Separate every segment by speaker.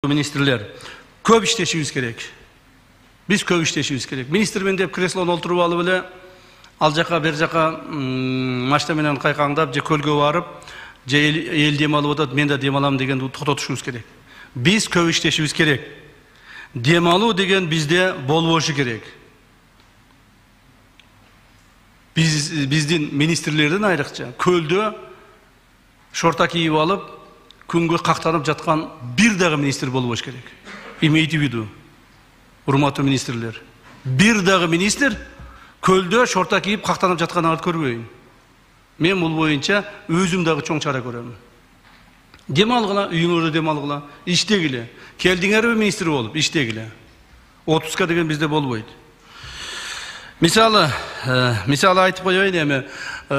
Speaker 1: Ministrler köp işleşimiz gerek. Biz köp işleşimiz gerek. Ministr men dep kreslonu olturup alıp ele al jaka ber jaka maçta menen kayкаңдап же көлгө барып же эл дем алып атат мен да дем алам дегенди токтотушубуз керек. Биз көп иштешибиз керек. Дем алуу деген бизде болбошу керек. Биздин министрлердин айрыкча көлдө шорта кийип алып күнгө кактанып жаткан бир дагы министр болбош керек. Имейте в виду, урматтуу министрлер. Бир дагы министр көлдө шорта кийип кактанып жатканын көрбөйм. Мен бул боюнча өзүм дагы чоң чара көрөм. Дем алгыла, үйүңөрдө дем алгыла, иштегиле. Келдиңерби министр болуп, иштегиле. Отпуска деген бизде болбойт. Мисалы айтып коеюн эми,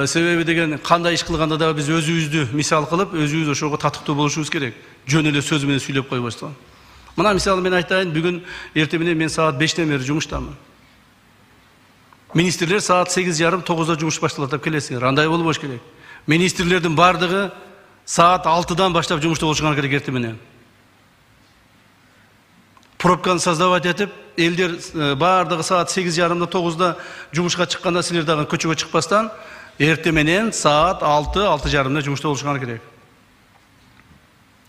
Speaker 1: себеби деген кандай иш кылганда да биз өзүбүздү мисал кылып, өзүбүз ошого татыктуу болушубуз керек. Жөн эле сөз менен сүйлөп койбостон. Мына мисалы мен айтайын, бүгүн эртең менен мен саат 5-тен бери жумуштамын. Министрлер саат 8:30-9-да жумуш башталат деп келесиңер. Андай болбош керек. Министрлердин бардыгы саат 6-дан баштап жумушта болушуңар керек эртең менен. Пробканы создавать этип, элдер бардыгы саат 8:30-да 9-да жумушка чыкканда силер дагы көчөгө чыкпастан эртең менен саат 6:30-да жумушта болушуңар керек.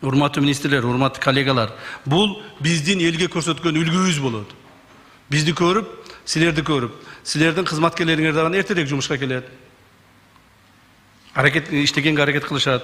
Speaker 1: Урматтуу министрлер, урматтуу коллегалар, бул биздин элге көрсөткөн үлгүбүз болот. Бизди көрүп, силерди көрүп, силердин кызматкерлериңер дагы эртерээк жумушка келет. Иштегенге аракет кылышат.